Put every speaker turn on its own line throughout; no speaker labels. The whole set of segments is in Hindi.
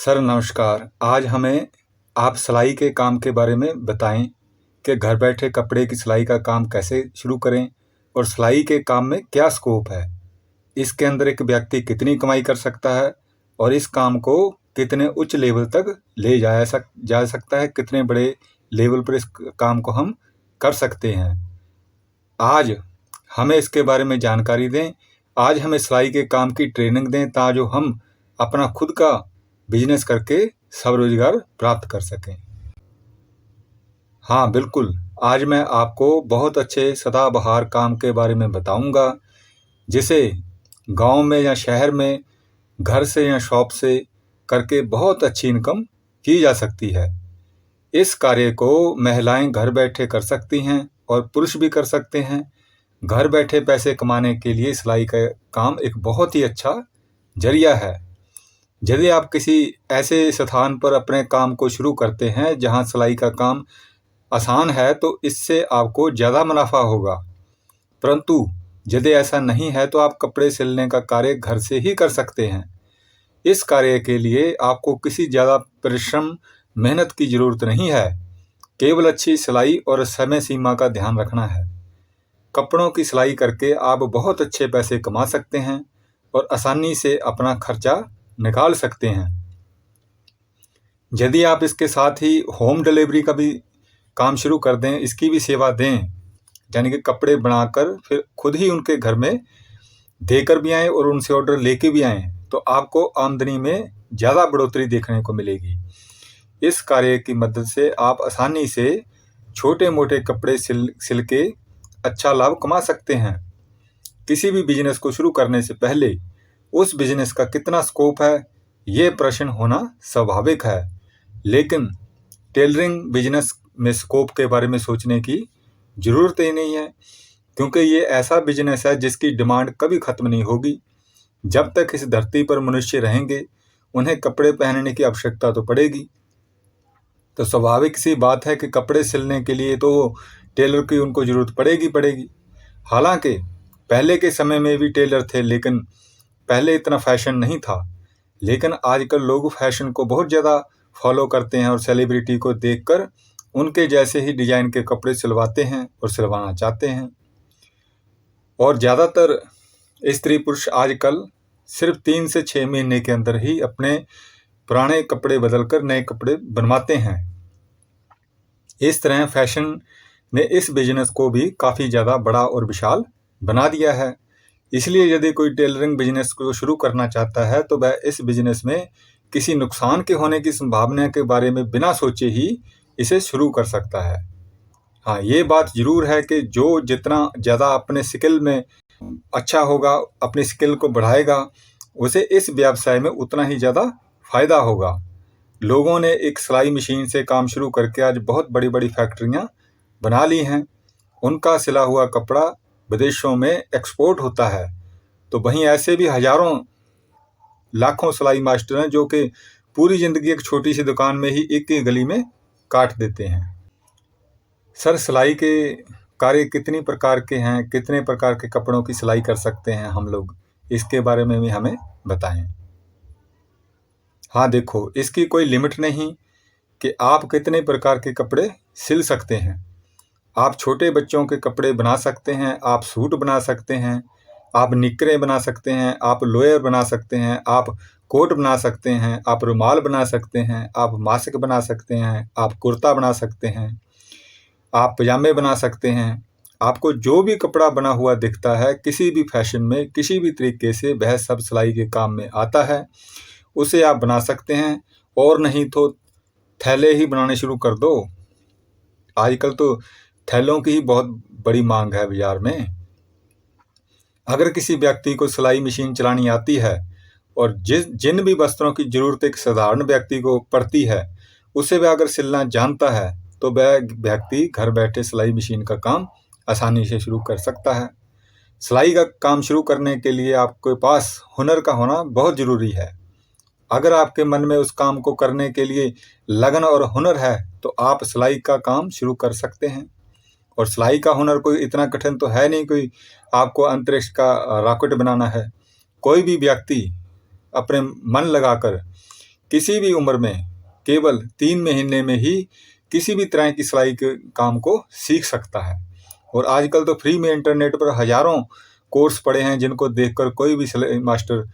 सर नमस्कार। आज हमें आप सिलाई के काम के बारे में बताएं कि घर बैठे कपड़े की सिलाई का काम कैसे शुरू करें और सिलाई के काम में क्या स्कोप है। इसके अंदर एक व्यक्ति कितनी कमाई कर सकता है और इस काम को कितने उच्च लेवल तक ले जा सकता है, कितने बड़े लेवल पर इस काम को हम कर सकते हैं। आज हमें इसके बारे में जानकारी दें। आज हमें सिलाई के काम की ट्रेनिंग दें ताकि हम अपना खुद का बिजनेस करके स्वरोजगार प्राप्त कर सकें। हाँ बिल्कुल, आज मैं आपको बहुत अच्छे सदाबहार काम के बारे में बताऊंगा जिसे गांव में या शहर में घर से या शॉप से करके बहुत अच्छी इनकम की जा सकती है। इस कार्य को महिलाएं घर बैठे कर सकती हैं और पुरुष भी कर सकते हैं। घर बैठे पैसे कमाने के लिए सिलाई का काम एक बहुत ही अच्छा जरिया है। यदि आप किसी ऐसे स्थान पर अपने काम को शुरू करते हैं जहां सिलाई का काम आसान है तो इससे आपको ज़्यादा मुनाफा होगा, परंतु यदि ऐसा नहीं है तो आप कपड़े सिलने का कार्य घर से ही कर सकते हैं। इस कार्य के लिए आपको किसी ज़्यादा परिश्रम मेहनत की ज़रूरत नहीं है, केवल अच्छी सिलाई और समय सीमा का ध्यान रखना है। कपड़ों की सिलाई करके आप बहुत अच्छे पैसे कमा सकते हैं और आसानी से अपना खर्चा निकाल सकते हैं। यदि आप इसके साथ ही होम डिलीवरी का भी काम शुरू कर दें, इसकी भी सेवा दें, यानी कि कपड़े बनाकर फिर खुद ही उनके घर में देकर भी आएँ और उनसे ऑर्डर लेके भी आएँ, तो आपको आमदनी में ज़्यादा बढ़ोतरी देखने को मिलेगी। इस कार्य की मदद से आप आसानी से छोटे मोटे कपड़े सिल के अच्छा लाभ कमा सकते हैं। किसी भी बिजनेस को शुरू करने से पहले उस बिजनेस का कितना स्कोप है ये प्रश्न होना स्वाभाविक है, लेकिन टेलरिंग बिजनेस में स्कोप के बारे में सोचने की ज़रूरत ही नहीं है, क्योंकि ये ऐसा बिजनेस है जिसकी डिमांड कभी ख़त्म नहीं होगी। जब तक इस धरती पर मनुष्य रहेंगे उन्हें कपड़े पहनने की आवश्यकता तो पड़ेगी। तो स्वाभाविक सी बात है कि कपड़े सिलने के लिए तो टेलर की उनको ज़रूरत पड़ेगी। हालांकि पहले के समय में भी टेलर थे, लेकिन पहले इतना फैशन नहीं था। लेकिन आजकल लोग फैशन को बहुत ज़्यादा फॉलो करते हैं और सेलिब्रिटी को देखकर उनके जैसे ही डिज़ाइन के कपड़े सिलवाते हैं और सिलवाना चाहते हैं। और ज़्यादातर स्त्री पुरुष आजकल सिर्फ 3 से 6 महीने के अंदर ही अपने पुराने कपड़े बदलकर नए कपड़े बनवाते हैं। इस तरह फैशन ने इस बिजनेस को भी काफ़ी ज़्यादा बड़ा और विशाल बना दिया है। इसलिए यदि कोई टेलरिंग बिजनेस को शुरू करना चाहता है तो वह इस बिजनेस में किसी नुकसान के होने की संभावना के बारे में बिना सोचे ही इसे शुरू कर सकता है। हाँ, ये बात ज़रूर है कि जो जितना ज़्यादा अपने स्किल में अच्छा होगा, अपनी स्किल को बढ़ाएगा, उसे इस व्यवसाय में उतना ही ज़्यादा फ़ायदा होगा। लोगों ने एक सिलाई मशीन से काम शुरू करके आज बहुत बड़ी बड़ी फैक्ट्रियाँ बना ली हैं। उनका सिला हुआ कपड़ा विदेशों में एक्सपोर्ट होता है। तो वहीं ऐसे भी हजारों लाखों सिलाई मास्टर हैं जो कि पूरी ज़िंदगी एक छोटी सी दुकान में ही एक ही गली में काट देते हैं। सर, सिलाई के कार्य कितनी प्रकार के हैं, कितने प्रकार के कपड़ों की सिलाई कर सकते हैं हम लोग, इसके बारे में भी हमें बताएं। हाँ देखो, इसकी कोई लिमिट नहीं कि आप कितने प्रकार के कपड़े सिल सकते हैं। आप छोटे बच्चों के कपड़े बना सकते हैं, आप सूट बना सकते हैं, आप निकरें बना सकते हैं, आप लोअर बना सकते हैं, आप कोट बना सकते हैं, आप रुमाल बना सकते हैं, आप मास्क बना सकते हैं, आप कुर्ता बना सकते हैं, आप पजामे बना सकते हैं। आपको जो भी कपड़ा बना हुआ दिखता है किसी भी फैशन में, किसी भी तरीके से, वह सब सिलाई के काम में आता है, उसे आप बना सकते हैं। और नहीं तो थैले ही बनाने शुरू कर दो। आजकल तो थैलों की ही बहुत बड़ी मांग है बाजार में। अगर किसी व्यक्ति को सिलाई मशीन चलानी आती है और जिन भी वस्त्रों की ज़रूरत एक साधारण व्यक्ति को पड़ती है उसे वह अगर सिलना जानता है तो वह व्यक्ति घर बैठे सिलाई मशीन का काम आसानी से शुरू कर सकता है। सिलाई का काम शुरू करने के लिए आपके पास हुनर का होना बहुत ज़रूरी है। अगर आपके मन में उस काम को करने के लिए लगन और हुनर है तो आप सिलाई का काम शुरू कर सकते हैं। और सिलाई का हुनर कोई इतना कठिन तो है नहीं, कोई आपको अंतरिक्ष का रॉकेट बनाना है। कोई भी व्यक्ति अपने मन लगाकर किसी भी उम्र में केवल 3 महीने में ही किसी भी तरह की सिलाई के काम को सीख सकता है। और आजकल तो फ्री में इंटरनेट पर हजारों कोर्स पड़े हैं जिनको देखकर कोई भी सिलाई मास्टर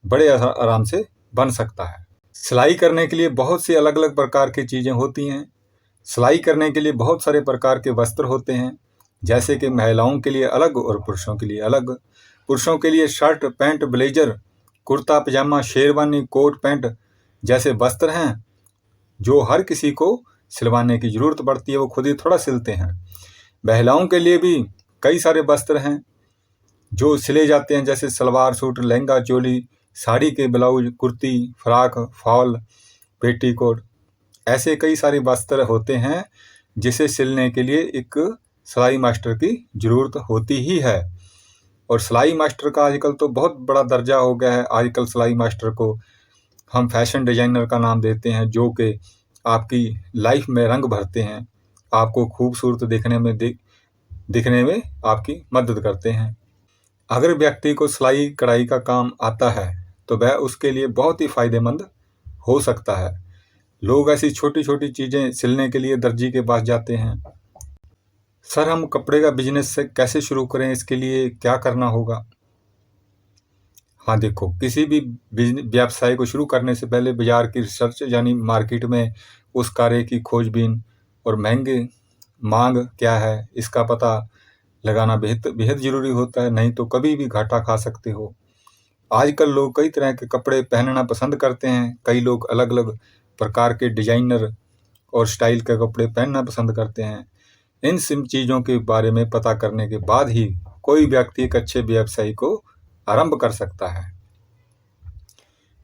बड़े आराम से बन सकता है। सिलाई करने के लिए बहुत सी अलग अलग प्रकार की चीज़ें होती हैं। सिलाई करने के लिए बहुत सारे प्रकार के वस्त्र होते हैं, जैसे कि महिलाओं के लिए अलग और पुरुषों के लिए अलग। पुरुषों के लिए शर्ट, पैंट, ब्लेजर, कुर्ता पजामा, शेरवानी, कोट पैंट जैसे वस्त्र हैं जो हर किसी को सिलवाने की ज़रूरत पड़ती है, वो खुद ही थोड़ा सिलते हैं। महिलाओं के लिए भी कई सारे वस्त्र हैं जो सिले जाते हैं, जैसे सलवार सूट, लहंगा चोली, साड़ी के blouse, kurti, frock, fall, petticoat, ऐसे कई सारे वस्त्र होते हैं जिसे सिलने के लिए एक सिलाई मास्टर की ज़रूरत होती ही है। और सिलाई मास्टर का आजकल तो बहुत बड़ा दर्जा हो गया है। आजकल सिलाई मास्टर को हम फैशन डिजाइनर का नाम देते हैं, जो कि आपकी लाइफ में रंग भरते हैं, आपको खूबसूरत दिखने में आपकी मदद करते हैं। अगर व्यक्ति को सिलाई कढ़ाई का काम आता है तो वह उसके लिए बहुत ही फायदेमंद हो सकता है। लोग ऐसी छोटी छोटी चीज़ें सिलने के लिए दर्जी के पास जाते हैं। सर, हम कपड़े का बिजनेस से कैसे शुरू करें, इसके लिए क्या करना होगा? हाँ देखो, किसी भी व्यवसाय को शुरू करने से पहले बाजार की रिसर्च यानी मार्केट में उस कार्य की खोजबीन और महंगे मांग क्या है इसका पता लगाना बेहद ज़रूरी होता है, नहीं तो कभी भी घाटा खा सकते हो। आजकल लोग कई तरह के कपड़े पहनना पसंद करते हैं। कई लोग अलग अलग प्रकार के डिजाइनर और स्टाइल के कपड़े पहनना पसंद करते हैं। इन सब चीज़ों के बारे में पता करने के बाद ही कोई व्यक्ति एक अच्छे व्यवसाय को आरंभ कर सकता है।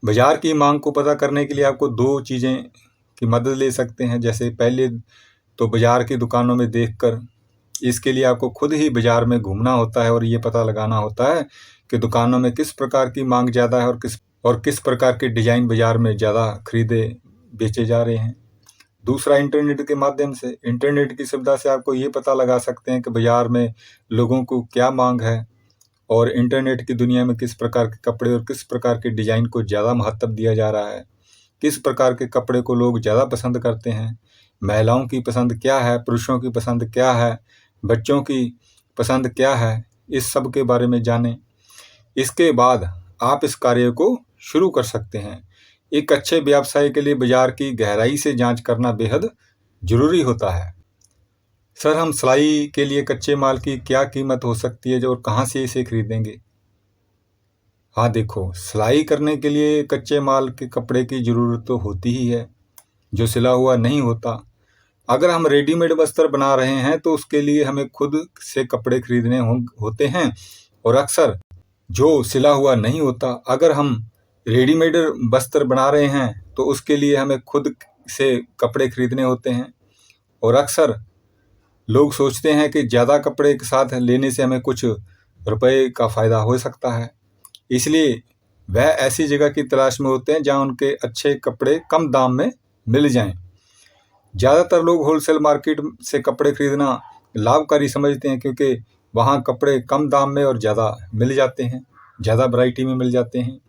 बाजार की मांग को पता करने के लिए आपको 2 चीज़ें की मदद ले सकते हैं। जैसे पहले तो बाजार की दुकानों में देखकर, इसके लिए आपको खुद ही बाजार में घूमना होता है और ये पता लगाना होता है कि दुकानों में किस प्रकार की मांग ज़्यादा है और किस प्रकार के डिजाइन बाजार में ज़्यादा खरीदे बेचे जा रहे हैं। दूसरा, इंटरनेट के माध्यम से, इंटरनेट की सुविधा से आपको ये पता लगा सकते हैं कि बाजार में लोगों को क्या मांग है और इंटरनेट की दुनिया में किस प्रकार के कपड़े और किस प्रकार के डिजाइन को ज़्यादा महत्व दिया जा रहा है, किस प्रकार के कपड़े को लोग ज़्यादा पसंद करते हैं, महिलाओं की पसंद क्या है, पुरुषों की पसंद क्या है, बच्चों की पसंद क्या है, इस सब के बारे में जानें। इसके बाद आप इस कार्य को शुरू कर सकते हैं। एक अच्छे व्यवसाय के लिए बाजार की गहराई से जांच करना बेहद जरूरी होता है। सर, हम सिलाई के लिए कच्चे माल की क्या कीमत हो सकती है और कहाँ से इसे खरीदेंगे? हाँ देखो, सिलाई करने के लिए कच्चे माल के कपड़े की ज़रूरत तो होती ही है जो सिला हुआ नहीं होता। अगर हम रेडीमेड वस्त्र बना रहे हैं तो उसके लिए हमें खुद से कपड़े खरीदने होते हैं और अक्सर जो सिला हुआ नहीं होता। अगर हम रेडीमेड वस्त्र बना रहे हैं तो उसके लिए हमें खुद से कपड़े खरीदने होते हैं और अक्सर लोग सोचते हैं कि ज़्यादा कपड़े के साथ लेने से हमें कुछ रुपए का फ़ायदा हो सकता है, इसलिए वह ऐसी जगह की तलाश में होते हैं जहां उनके अच्छे कपड़े कम दाम में मिल जाएं। ज़्यादातर लोग होलसेल मार्केट से कपड़े खरीदना लाभकारी समझते हैं क्योंकि वहां कपड़े कम दाम में और ज़्यादा मिल जाते हैं, ज़्यादा वैरायटी में मिल जाते हैं।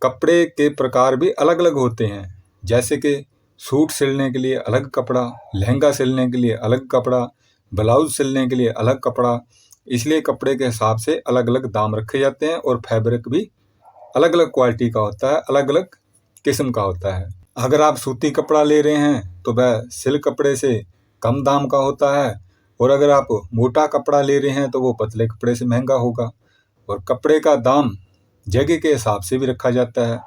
कपड़े के प्रकार भी अलग अलग होते हैं, जैसे कि सूट सिलने के लिए अलग कपड़ा, लहंगा सिलने के लिए अलग कपड़ा, ब्लाउज सिलने के लिए अलग कपड़ा। इसलिए कपड़े के हिसाब से अलग अलग दाम रखे जाते हैं और फैब्रिक भी अलग अलग क्वालिटी का होता है, अलग अलग किस्म का होता है। अगर आप सूती कपड़ा ले रहे हैं तो वह सिल्क कपड़े से कम दाम का होता है और अगर आप मोटा कपड़ा ले रहे हैं तो वो पतले कपड़े से महंगा होगा। और कपड़े का दाम जगह के हिसाब से भी रखा जाता है।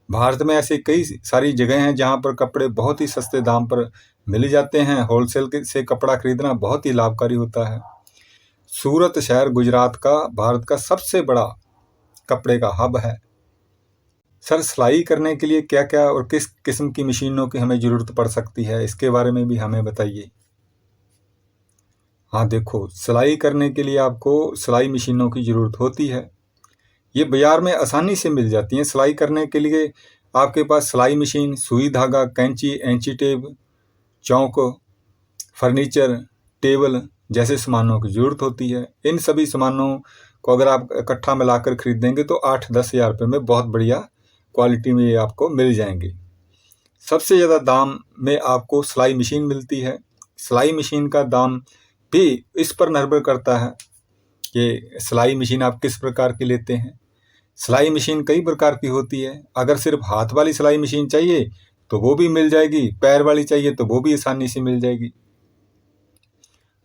भारत में ऐसे कई सारी जगह हैं जहां पर कपड़े बहुत ही सस्ते दाम पर मिल जाते हैं। होलसेल से कपड़ा खरीदना बहुत ही लाभकारी होता है। सूरत शहर गुजरात का भारत का सबसे बड़ा कपड़े का हब है। सर, सिलाई करने के लिए क्या क्या और किस किस्म की मशीनों की हमें ज़रूरत पड़ सकती है, इसके बारे में भी हमें बताइए। हाँ देखो, सिलाई करने के लिए आपको सिलाई मशीनों की ज़रूरत होती है। ये बाज़ार में आसानी से मिल जाती हैं। सिलाई करने के लिए आपके पास सिलाई मशीन, सुई धागा, कैंची, ऐंची टेप, चौक, फर्नीचर, टेबल जैसे सामानों की ज़रूरत होती है। इन सभी सामानों को अगर आप इकट्ठा मिलाकर खरीदेंगे तो 8-10 हज़ार रुपये में बहुत बढ़िया क्वालिटी में ये आपको मिल जाएंगे। सबसे ज़्यादा दाम में आपको सिलाई मशीन मिलती है। सिलाई मशीन का दाम भी इस पर निर्भर करता है कि सिलाई मशीन आप किस प्रकार की लेते हैं। सिलाई मशीन कई प्रकार की होती है। अगर सिर्फ हाथ वाली सिलाई मशीन चाहिए तो वो भी मिल जाएगी, पैर वाली चाहिए तो वो भी आसानी से मिल जाएगी।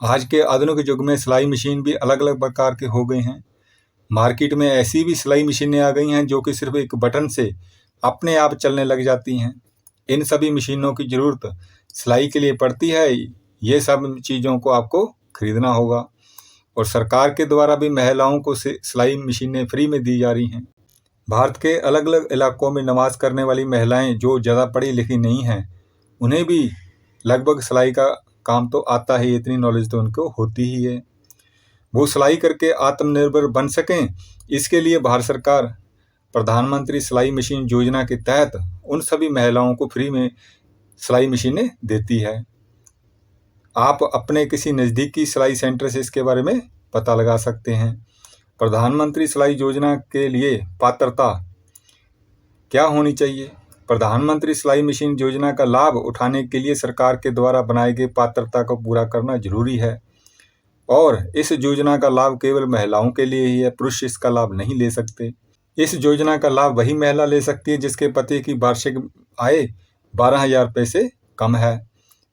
आज के आधुनिक युग में सिलाई मशीन भी अलग अलग प्रकार के हो गए हैं। मार्केट में ऐसी भी सिलाई मशीनें आ गई हैं जो कि सिर्फ एक बटन से अपने आप चलने लग जाती हैं। इन सभी मशीनों की ज़रूरत सिलाई के लिए पड़ती है। ये सब चीज़ों को आपको खरीदना होगा और सरकार के द्वारा भी महिलाओं को सिलाई मशीनें फ्री में दी जा रही हैं। भारत के अलग अलग इलाकों में नमाज करने वाली महिलाएं जो ज़्यादा पढ़ी लिखी नहीं हैं, उन्हें भी लगभग सिलाई का काम तो आता है, इतनी नॉलेज तो उनको होती ही है। वो सिलाई करके आत्मनिर्भर बन सकें, इसके लिए भारत सरकार प्रधानमंत्री सिलाई मशीन योजना के तहत उन सभी महिलाओं को फ्री में सिलाई मशीनें देती है। आप अपने किसी नज़दीकी सिलाई सेंटर से इसके बारे में पता लगा सकते हैं। प्रधानमंत्री सिलाई योजना के लिए पात्रता क्या होनी चाहिए? प्रधानमंत्री सिलाई मशीन योजना का लाभ उठाने के लिए सरकार के द्वारा बनाई गई पात्रता को पूरा करना जरूरी है और इस योजना का लाभ केवल महिलाओं के लिए ही है, पुरुष इसका लाभ नहीं ले सकते। इस योजना का लाभ वही महिला ले सकती है जिसके पति की वार्षिक आय 12,000 रुपये से कम है।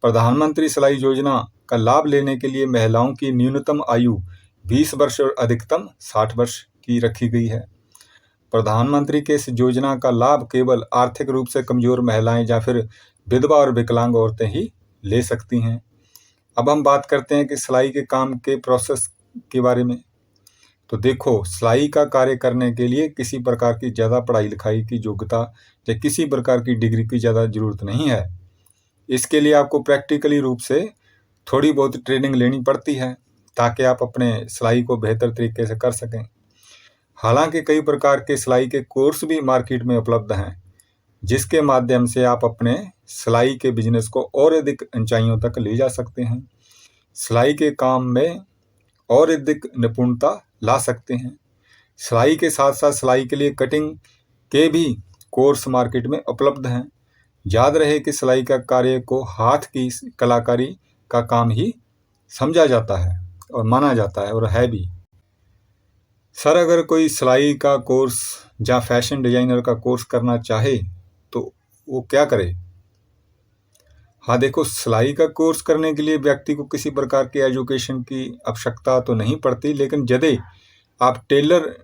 प्रधानमंत्री सिलाई योजना का लाभ लेने के लिए महिलाओं की न्यूनतम आयु 20 वर्ष और अधिकतम 60 वर्ष की रखी गई है। प्रधानमंत्री के इस योजना का लाभ केवल आर्थिक रूप से कमजोर महिलाएं या फिर विधवा और विकलांग औरतें ही ले सकती हैं। अब हम बात करते हैं कि सिलाई के काम के प्रोसेस के बारे में। तो देखो, सिलाई का कार्य करने के लिए किसी प्रकार की ज़्यादा पढ़ाई लिखाई की योग्यता या किसी प्रकार की डिग्री की ज़्यादा ज़रूरत नहीं है। इसके लिए आपको प्रैक्टिकली रूप से थोड़ी बहुत ट्रेनिंग लेनी पड़ती है ताकि आप अपने सिलाई को बेहतर तरीके से कर सकें। हालांकि कई प्रकार के सिलाई के कोर्स भी मार्केट में उपलब्ध हैं जिसके माध्यम से आप अपने सिलाई के बिजनेस को और अधिक ऊंचाइयों तक ले जा सकते हैं। सिलाई के काम में और अधिक निपुणता ला सकते हैं। सिलाई के साथ साथ सिलाई के लिए कटिंग के भी कोर्स मार्केट में उपलब्ध हैं। याद रहे कि सिलाई का कार्य को हाथ की कलाकारी का काम ही समझा जाता है और माना जाता है और है भी। सर, अगर कोई सिलाई का कोर्स या फैशन डिजाइनर का कोर्स करना चाहे तो वो क्या करे? हाँ देखो, सिलाई का कोर्स करने के लिए व्यक्ति को किसी प्रकार की एजुकेशन की आवश्यकता तो नहीं पड़ती, लेकिन यदि आप टेलर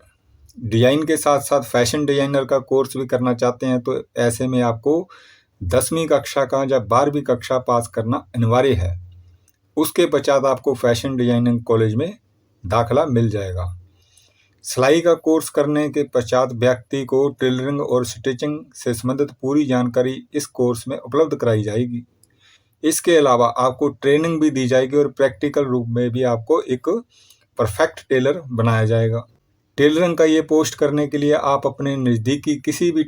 डिजाइन के साथ साथ फैशन डिजाइनर का कोर्स भी करना चाहते हैं तो ऐसे में आपको 10वीं कक्षा का या 12वीं कक्षा पास करना अनिवार्य है। उसके पश्चात आपको फैशन डिजाइनिंग कॉलेज में दाखिला मिल जाएगा। सिलाई का कोर्स करने के पश्चात व्यक्ति को टेलरिंग और स्टिचिंग से संबंधित पूरी जानकारी इस कोर्स में उपलब्ध कराई जाएगी। इसके अलावा आपको ट्रेनिंग भी दी जाएगी और प्रैक्टिकल रूप में भी आपको एक परफेक्ट टेलर बनाया जाएगा। टेलरिंग का ये पोस्ट करने के लिए आप अपने नज़दीकी किसी भी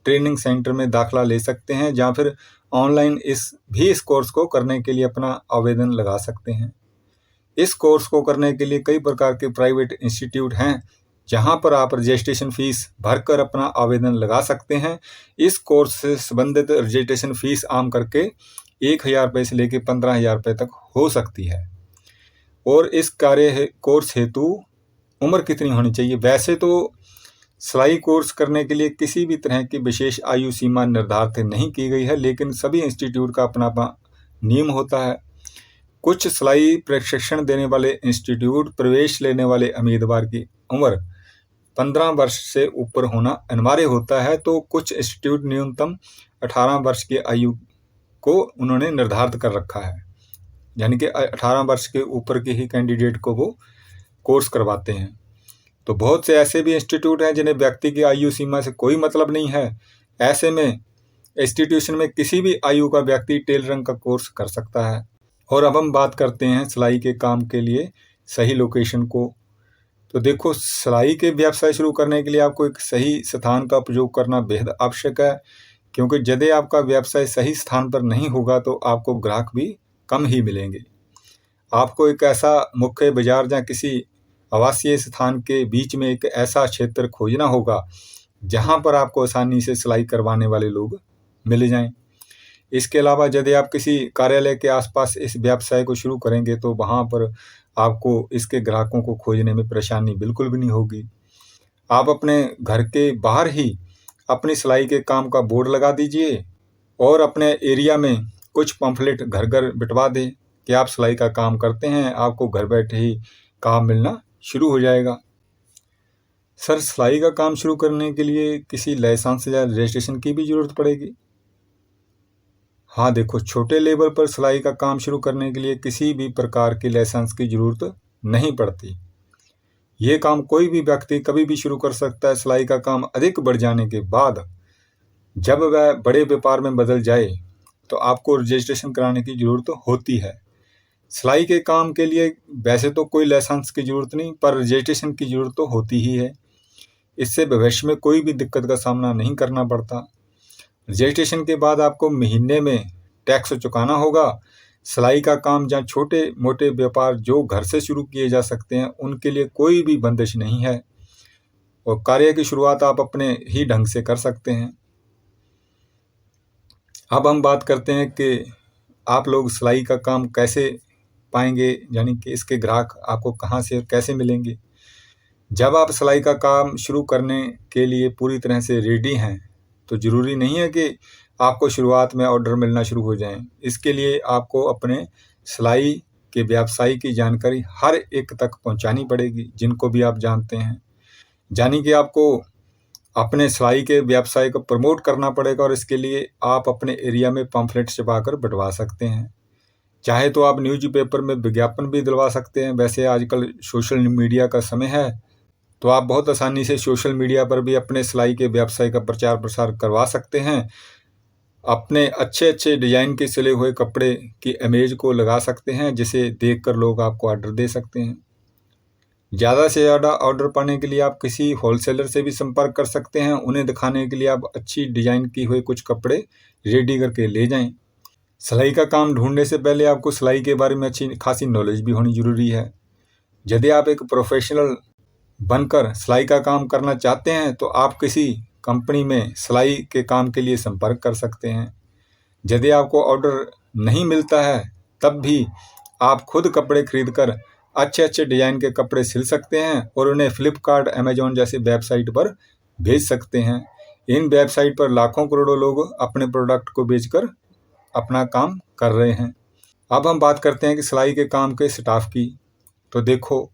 ट्रेनिंग सेंटर में दाखिला ले सकते हैं या फिर ऑनलाइन इस कोर्स को करने के लिए अपना आवेदन लगा सकते हैं। इस कोर्स को करने के लिए कई प्रकार के प्राइवेट इंस्टीट्यूट हैं जहां पर आप रजिस्ट्रेशन फीस भरकर अपना आवेदन लगा सकते हैं। इस कोर्स से संबंधित रजिस्ट्रेशन फीस आम करके 1,000 रुपये से लेकर 15,000 रुपये तक हो सकती है। और इस कोर्स हेतु उम्र कितनी होनी चाहिए? वैसे तो सिलाई कोर्स करने के लिए किसी भी तरह की विशेष आयु सीमा निर्धारित नहीं की गई है, लेकिन सभी इंस्टीट्यूट का अपना अपना नियम होता है। कुछ सिलाई प्रशिक्षण देने वाले इंस्टीट्यूट प्रवेश लेने वाले उम्मीदवार की उम्र 15 वर्ष से ऊपर होना अनिवार्य होता है, तो कुछ इंस्टीट्यूट न्यूनतम 18 वर्ष की आयु को उन्होंने निर्धारित कर रखा है, यानी कि 18 वर्ष के ऊपर के ही कैंडिडेट को वो कोर्स करवाते हैं। तो बहुत से ऐसे भी इंस्टीट्यूट हैं जिन्हें व्यक्ति की आयु सीमा से कोई मतलब नहीं है। ऐसे में इंस्टीट्यूशन में किसी भी आयु का व्यक्ति टेलरिंग का कोर्स कर सकता है। और अब हम बात करते हैं सिलाई के काम के लिए सही लोकेशन को। तो देखो, सिलाई के व्यवसाय शुरू करने के लिए आपको एक सही स्थान का उपयोग करना बेहद आवश्यक है, क्योंकि यदि आपका व्यवसाय सही स्थान पर नहीं होगा तो आपको ग्राहक भी कम ही मिलेंगे। आपको एक ऐसा मुख्य बाजार या किसी आवासीय स्थान के बीच में एक ऐसा क्षेत्र खोजना होगा जहाँ पर आपको आसानी से सिलाई करवाने वाले लोग मिल जाएं। इसके अलावा यदि आप किसी कार्यालय के आसपास इस व्यवसाय को शुरू करेंगे तो वहाँ पर आपको इसके ग्राहकों को खोजने में परेशानी बिल्कुल भी नहीं होगी। आप अपने घर के बाहर ही अपनी सिलाई के काम का बोर्ड लगा दीजिए और अपने एरिया में कुछ पंफलेट घर घर बिठवा दें कि आप सिलाई का काम करते हैं, आपको घर बैठे ही काम मिलना शुरू हो जाएगा। सर, सिलाई का काम शुरू करने के लिए किसी लाइसेंस या रजिस्ट्रेशन की भी ज़रूरत पड़ेगी? हाँ देखो, छोटे लेवल पर सिलाई का काम शुरू करने के लिए किसी भी प्रकार की लाइसेंस की ज़रूरत नहीं पड़ती। ये काम कोई भी व्यक्ति कभी भी शुरू कर सकता है। सिलाई का काम अधिक बढ़ जाने के बाद जब वह बड़े व्यापार में बदल जाए तो आपको रजिस्ट्रेशन कराने की ज़रूरत होती है। सिलाई के काम के लिए वैसे तो कोई लाइसेंस की ज़रूरत नहीं, पर रजिस्ट्रेशन की ज़रूरत तो होती ही है। इससे भविष्य में कोई भी दिक्कत का सामना नहीं करना पड़ता। रजिस्ट्रेशन के बाद आपको महीने में टैक्स चुकाना होगा। सिलाई का काम जहाँ छोटे मोटे व्यापार जो घर से शुरू किए जा सकते हैं उनके लिए कोई भी बंदिश नहीं है और कार्य की शुरुआत आप अपने ही ढंग से कर सकते हैं। अब हम बात करते हैं कि आप लोग सिलाई का काम कैसे पाएंगे, यानी कि इसके ग्राहक आपको कहाँ से और कैसे मिलेंगे। जब आप सिलाई का काम शुरू करने के लिए पूरी तरह से रेडी हैं तो ज़रूरी नहीं है कि आपको शुरुआत में ऑर्डर मिलना शुरू हो जाएं। इसके लिए आपको अपने सिलाई के व्यवसाय की जानकारी हर एक तक पहुंचानी पड़ेगी, जिनको भी आप जानते हैं। यानी कि आपको अपने सिलाई के व्यवसाय को प्रमोट करना पड़ेगा और इसके लिए आप अपने एरिया में पम्फलेट छपाकर बंटवा सकते हैं। चाहे तो आप न्यूज़पेपर में विज्ञापन भी दिलवा सकते हैं। वैसे आजकल सोशल मीडिया का समय है तो आप बहुत आसानी से सोशल मीडिया पर भी अपने सिलाई के व्यवसाय का प्रचार प्रसार करवा सकते हैं। अपने अच्छे अच्छे डिज़ाइन के सिले हुए कपड़े की इमेज को लगा सकते हैं, जिसे देखकर लोग आपको ऑर्डर दे सकते हैं। ज़्यादा से ज़्यादा ऑर्डर पाने के लिए आप किसी होलसेलर से भी संपर्क कर सकते हैं। उन्हें दिखाने के लिए आप अच्छी डिज़ाइन की हुए कुछ कपड़े रेडी करके ले जाएं। सिलाई का काम ढूंढने से पहले आपको सिलाई के बारे में अच्छी खासी नॉलेज भी होनी ज़रूरी है। यदि आप एक प्रोफेशनल बनकर सिलाई का काम करना चाहते हैं तो आप किसी कंपनी में सिलाई के काम के लिए संपर्क कर सकते हैं। यदि आपको ऑर्डर नहीं मिलता है तब भी आप खुद कपड़े खरीदकर अच्छे अच्छे डिज़ाइन के कपड़े सिल सकते हैं और उन्हें फ्लिपकार्ट, अमेजॉन जैसे वेबसाइट पर भेज सकते हैं। इन वेबसाइट पर लाखों करोड़ों लोग अपने प्रोडक्ट को बेचकर अपना काम कर रहे हैं। अब हम बात करते हैं कि सिलाई के काम के स्टाफ की। तो देखो,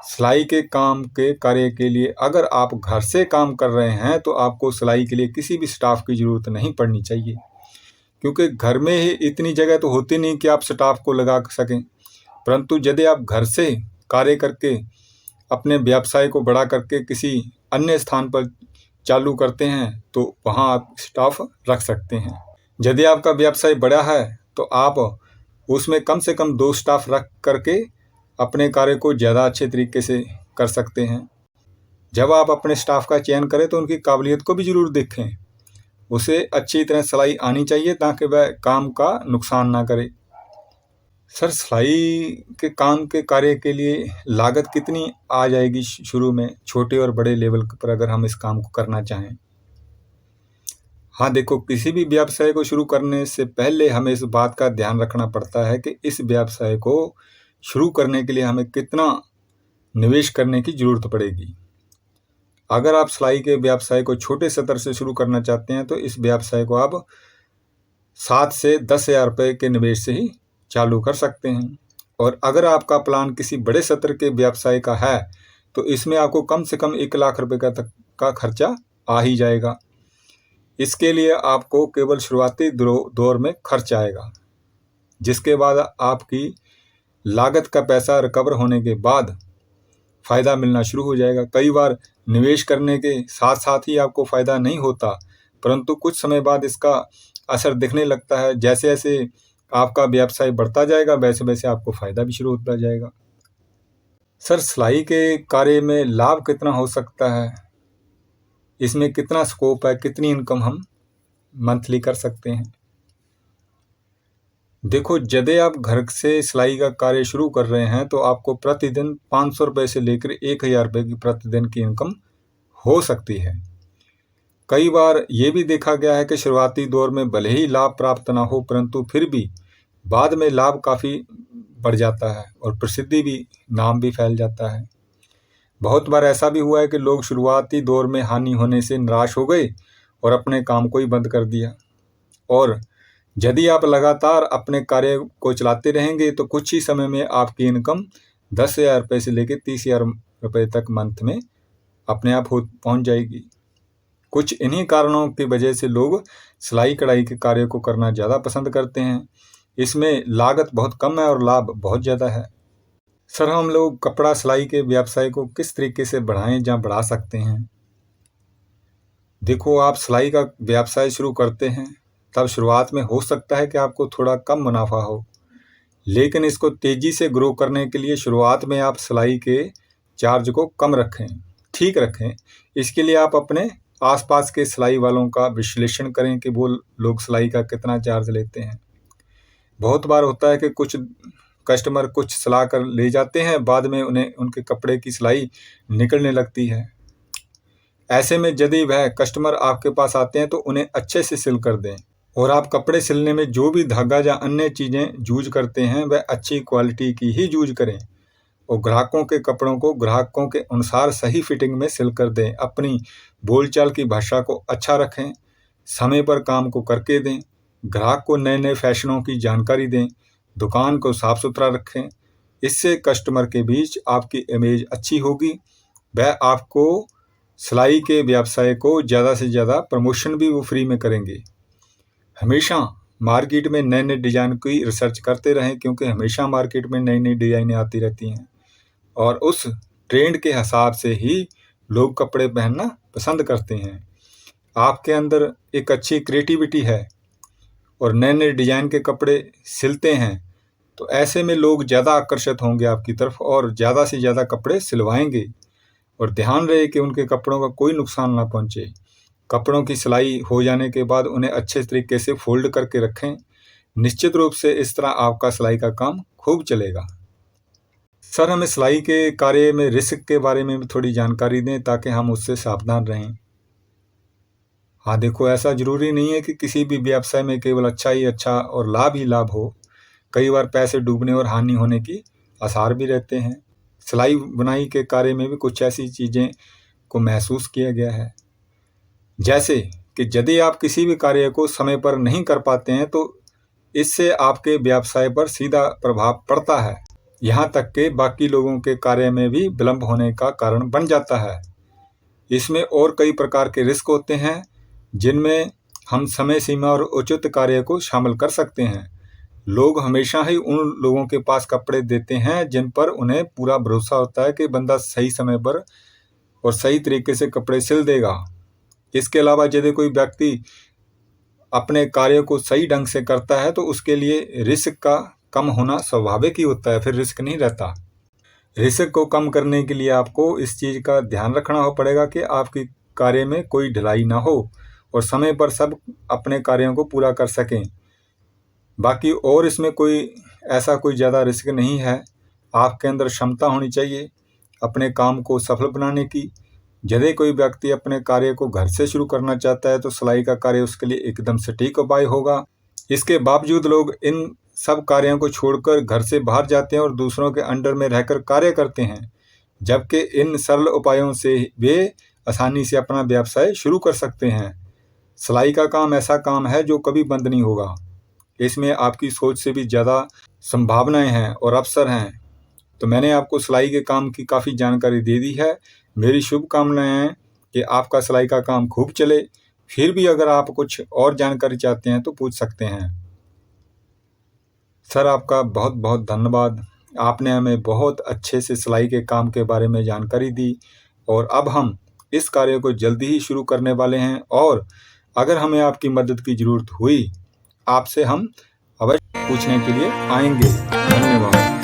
सिलाई के काम के कार्य के लिए अगर आप घर से काम कर रहे हैं तो आपको सिलाई के लिए किसी भी स्टाफ की ज़रूरत नहीं पड़नी चाहिए, क्योंकि घर में ही इतनी जगह तो होती नहीं कि आप स्टाफ को लगा सकें। परंतु यदि आप घर से कार्य करके अपने व्यवसाय को बढ़ा करके किसी अन्य स्थान पर चालू करते हैं तो वहाँ आप स्टाफ रख सकते हैं। यदि आपका व्यवसाय बड़ा है तो आप उसमें कम से कम 2 स्टाफ रख करके अपने कार्य को ज़्यादा अच्छे तरीके से कर सकते हैं। जब आप अपने स्टाफ का चयन करें तो उनकी काबिलियत को भी ज़रूर देखें। उसे अच्छी तरह सिलाई आनी चाहिए ताकि वह काम का नुकसान ना करे। सर, सिलाई के काम के कार्य के लिए लागत कितनी आ जाएगी शुरू में, छोटे और बड़े लेवल पर अगर हम इस काम को करना चाहें? हाँ देखो, किसी भी व्यवसाय को शुरू करने से पहले हमें इस बात का ध्यान रखना पड़ता है कि इस व्यवसाय को शुरू करने के लिए हमें कितना निवेश करने की ज़रूरत पड़ेगी। अगर आप सिलाई के व्यवसाय को छोटे स्तर से शुरू करना चाहते हैं तो इस व्यवसाय को आप 7 से 10,000 रुपये के निवेश से ही चालू कर सकते हैं। और अगर आपका प्लान किसी बड़े स्तर के व्यवसाय का है तो इसमें आपको कम से कम 1 लाख रुपये तक का खर्चा आ ही जाएगा। इसके लिए आपको केवल शुरुआती दौर में खर्च आएगा, जिसके बाद आपकी लागत का पैसा रिकवर होने के बाद फ़ायदा मिलना शुरू हो जाएगा। कई बार निवेश करने के साथ साथ ही आपको फ़ायदा नहीं होता, परंतु कुछ समय बाद इसका असर दिखने लगता है। जैसे जैसे आपका व्यवसाय बढ़ता जाएगा वैसे वैसे आपको फ़ायदा भी शुरू होता जाएगा। सर, सिलाई के कार्य में लाभ कितना हो सकता है, इसमें कितना स्कोप है, कितनी इनकम हम मंथली कर सकते हैं? देखो, यदि आप घर से सिलाई का कार्य शुरू कर रहे हैं तो आपको प्रतिदिन 500 रुपये से लेकर 1,000 रुपये की प्रतिदिन की इनकम हो सकती है। कई बार ये भी देखा गया है कि शुरुआती दौर में भले ही लाभ प्राप्त ना हो, परंतु फिर भी बाद में लाभ काफ़ी बढ़ जाता है और प्रसिद्धि भी, नाम भी फैल जाता है। बहुत बार ऐसा भी हुआ है कि लोग शुरुआती दौर में हानि होने से निराश हो गए और अपने काम को ही बंद कर दिया। और यदि आप लगातार अपने कार्य को चलाते रहेंगे तो कुछ ही समय में आपकी इनकम 10,000 रुपये से लेकर 30,000 रुपये तक मंथ में अपने आप पहुंच जाएगी। कुछ इन्हीं कारणों की वजह से लोग सिलाई कढ़ाई के कार्य को करना ज़्यादा पसंद करते हैं। इसमें लागत बहुत कम है और लाभ बहुत ज़्यादा है। सर, हम लोग कपड़ा सिलाई के व्यवसाय को किस तरीके से बढ़ाएं या बढ़ा सकते हैं? देखो, आप सिलाई का व्यवसाय शुरू करते हैं तब शुरुआत में हो सकता है कि आपको थोड़ा कम मुनाफा हो, लेकिन इसको तेज़ी से ग्रो करने के लिए शुरुआत में आप सिलाई के चार्ज को कम रखें, ठीक रखें। इसके लिए आप अपने आसपास के सिलाई वालों का विश्लेषण करें कि वो लोग सिलाई का कितना चार्ज लेते हैं। बहुत बार होता है कि कुछ कस्टमर कुछ सिला कर ले जाते हैं, बाद में उन्हें उनके कपड़े की सिलाई निकलने लगती है। ऐसे में यदि वह कस्टमर आपके पास आते हैं तो उन्हें अच्छे से सिल कर दें और आप कपड़े सिलने में जो भी धागा या अन्य चीज़ें यूज करते हैं वह अच्छी क्वालिटी की ही यूज करें और ग्राहकों के कपड़ों को ग्राहकों के अनुसार सही फिटिंग में सिल कर दें। अपनी बोलचाल की भाषा को अच्छा रखें, समय पर काम को करके दें, ग्राहक को नए नए फैशनों की जानकारी दें, दुकान को साफ सुथरा रखें। इससे कस्टमर के बीच आपकी इमेज अच्छी होगी, वह आपको सिलाई के व्यवसाय को ज़्यादा से ज़्यादा प्रमोशन भी वो फ्री में करेंगे। हमेशा मार्केट में नए नए डिज़ाइन की रिसर्च करते रहें, क्योंकि हमेशा मार्केट में नई नई डिज़ाइनें आती रहती हैं और उस ट्रेंड के हिसाब से ही लोग कपड़े पहनना पसंद करते हैं। आपके अंदर एक अच्छी क्रिएटिविटी है और नए नए डिज़ाइन के कपड़े सिलते हैं, तो ऐसे में लोग ज़्यादा आकर्षित होंगे आपकी तरफ और ज़्यादा से ज़्यादा कपड़े सिलवाएंगे। और ध्यान रहे कि उनके कपड़ों का कोई नुकसान ना पहुंचे। कपड़ों की सिलाई हो जाने के बाद उन्हें अच्छे तरीके से फोल्ड करके रखें। निश्चित रूप से इस तरह आपका सिलाई का काम खूब चलेगा। सर, हमें सिलाई के कार्य में रिस्क के बारे में भी थोड़ी जानकारी दें ताकि हम उससे सावधान रहें। हाँ, देखो, ऐसा ज़रूरी नहीं है कि किसी भी व्यवसाय में केवल अच्छा ही अच्छा और लाभ ही लाभ हो। कई बार पैसे डूबने और हानि होने की आसार भी रहते हैं। सिलाई बुनाई के कार्य में भी कुछ ऐसी चीज़ें को महसूस किया गया है, जैसे कि यदि आप किसी भी कार्य को समय पर नहीं कर पाते हैं तो इससे आपके व्यवसाय पर सीधा प्रभाव पड़ता है, यहाँ तक कि बाकी लोगों के कार्य में भी विलंब होने का कारण बन जाता है। इसमें और कई प्रकार के रिस्क होते हैं जिनमें हम समय सीमा और उचित कार्य को शामिल कर सकते हैं। लोग हमेशा ही उन लोगों के पास कपड़े देते हैं जिन पर उन्हें पूरा भरोसा होता है कि बंदा सही समय पर और सही तरीके से कपड़े सिल देगा। इसके अलावा यदि कोई व्यक्ति अपने कार्य को सही ढंग से करता है तो उसके लिए रिस्क का कम होना स्वाभाविक ही होता है, फिर रिस्क नहीं रहता। रिस्क को कम करने के लिए आपको इस चीज़ का ध्यान रखना पड़ेगा कि आपके कार्य में कोई ढिलाई ना हो और समय पर सब अपने कार्यों को पूरा कर सकें। बाकी और इसमें कोई ज़्यादा रिस्क नहीं है। आपके अंदर क्षमता होनी चाहिए अपने काम को सफल बनाने की। यदि कोई व्यक्ति अपने कार्य को घर से शुरू करना चाहता है तो सिलाई का कार्य उसके लिए एकदम सटीक उपाय होगा। इसके बावजूद लोग इन सब कार्यों को छोड़कर घर से बाहर जाते हैं और दूसरों के अंडर में रहकर कार्य करते हैं, जबकि इन सरल उपायों से वे आसानी से अपना व्यवसाय शुरू कर सकते हैं। सिलाई का काम ऐसा काम है जो कभी बंद नहीं होगा। इसमें आपकी सोच से भी ज़्यादा संभावनाएं हैं और अवसर हैं। तो मैंने आपको सिलाई के काम की काफ़ी जानकारी दे दी है। मेरी शुभकामनाएं हैं कि आपका सिलाई का काम खूब चले। फिर भी अगर आप कुछ और जानकारी चाहते हैं तो पूछ सकते हैं। सर, आपका बहुत बहुत धन्यवाद। आपने हमें बहुत अच्छे से सिलाई के काम के बारे में जानकारी दी और अब हम इस कार्य को जल्दी ही शुरू करने वाले हैं और अगर हमें आपकी मदद की ज़रूरत हुई आपसे हम अवश्य पूछने के लिए आएंगे। धन्यवाद।